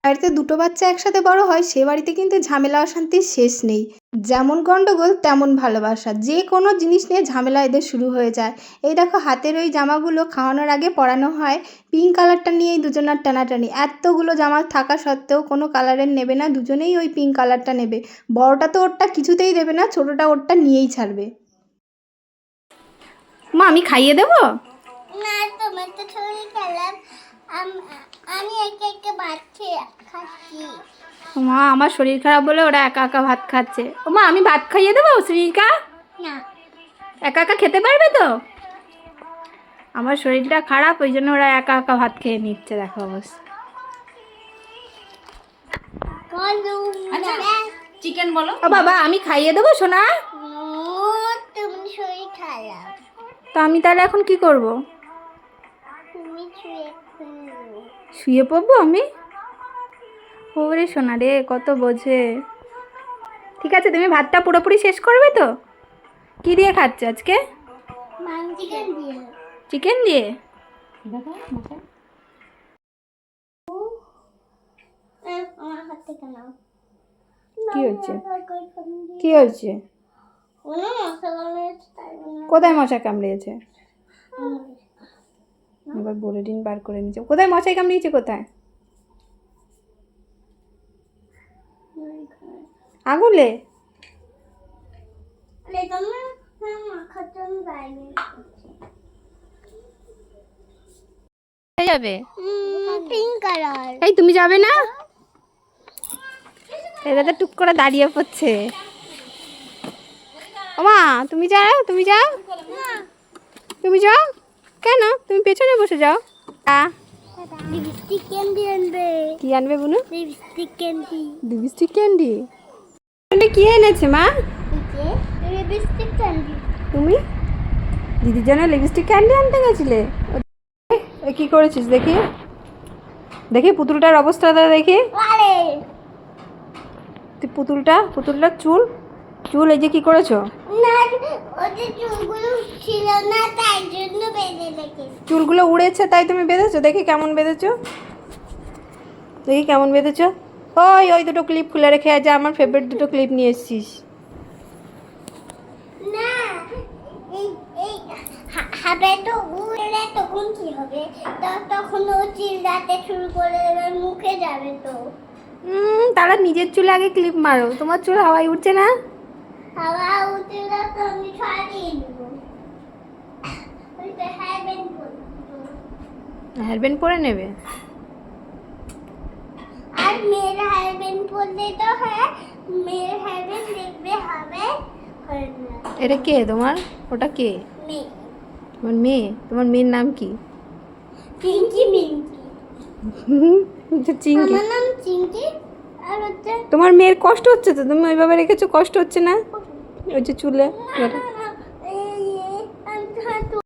বাড়িতে দুটো বাচ্চা একসাথে বড় হয় সে বাড়িতে কিন্তু ঝামেলা অশান্তির শেষ নেই। যেমন গন্ডগোল তেমন ভালোবাসা, যে কোনো জিনিস নিয়ে ঝামেলা এদের শুরু হয়ে যায়। এই দেখো হাতের ওই জামাগুলো খাওয়ানোর আগে পরানো হয়, পিঙ্ক কালারটা নিয়েই দুজনার টানাটানি। এতগুলো জামা থাকা সত্ত্বেও কোনো কালারের নেবে না, দুজনেই ওই পিঙ্ক কালারটা নেবে। বড়টা তো ওরটা কিছুতেই দেবে না, ছোটটা ওরটা নিয়েই ছাড়বে। মা আমি খাইয়ে দেবো? না, তোমার তো শরীর খারাপ। আমি একে একে ভাত খাচ্ছি। মা আমার শরীর খারাপ বলে ওরা একা একা ভাত খাচ্ছে। ও মা আমি ভাত খাইয়ে দেবো শ্রীকা? না, একা একা খেতে পারবে তো? আমার শরীরটা খারাপ, ওই জন্য ওরা একা একা ভাত খেয়ে নিচ্ছে, দেখো অবস্থা। চিকেন বলো। ও বাবা আমি খাইয়ে দেবো সোনা? তুমি শরীর খারাপ, তো আমি তাহলে এখন কি করব? তুমি শুয়ে পড়বো আমি? ওরে সোনা রে, কত বোঝে। ঠিক আছে, তুমি ভাতটা পুরোপুরি শেষ করবে তো? কি দিয়ে খাচ্ছে আজকে? চিকেন দিয়ে। চিকেন দিয়ে? আমার হাত থেকে নাও। কি হচ্ছে? কি হয়েছে? কোথায় মশা কামড়িয়েছে? এবার বোলেটিন বার করে নিচ্ছে। কোথায় মশাই কামড়িয়েছে? কোথায়? আঙুলে? যাবে? Pink colour. এই তুমি যাবে না? এটা তো টুক করে দাঁড়িয়ে পড়ছে। ওমা তুমি যাও, তুমি যাও, তুমি যাও কেন? তুমি পেছনে বসে যাও। লিপস্টিক ক্যান্ডি আনবে। কি আনবে বুনু? Lipstick candy. Lipstick candy? কি এনেছে মা? Lipstick candy. তুমি দিদির জন্য লিপস্টিক ক্যান্ডি আনতে গেছিলে? কি করেছিস দেখি, দেখি পুতুলটার অবস্থাটা দেখি। তুই পুতুলটার চুল এই যে কি করেছো? না, ওদের চুলগুলো ছিল না, তাই জন্য বেঁধে রেখেছি। চুলগুলো উড়েছে তাই তুমি বেঁধেছো? দেখি কেমন বেঁধেছো, দেখি কেমন বেঁধেছো। ওই ওই দুটো ক্লিপ খুলে রেখে আজ আমার ফেভারিট দুটো ক্লিপ নিয়ে এসেছিস। না, এই এই হবে তো উড়ে, তখন কি হবে? তখন ও চিল্লাতে শুরু করে দেবে, মুখে যাবে তো। তারা নিজের চুলে আগে ক্লিপ মারো, তোমার চুল হাওয়ায় উঠছে না? হাওয়া উঠে না তো আমি ছাড়িয়ে দেবো। ওই তো হেয়ারব্যান্ড করবো। হেয়ারব্যান্ড পরে নেবে? আর মেয়ের হেয়ারব্যান্ড পরলে তো হয়, মেয়ের হেয়ারব্যান্ড দেখবে হবে হয় না। এটা কে তোমার? ওটা কে? মেয়ে। তোমার মেয়ে? তোমার মেয়ের নাম কি? চিঙ্কি মিঙ্কি। চিঙ্কি? আমার নাম চিঙ্কি। আর হচ্ছে তোমার মেয়ের কষ্ট হচ্ছে তো, তুমি ওইভাবে রেখেছো, কষ্ট হচ্ছে না? ওই যে চুলে না, না, না,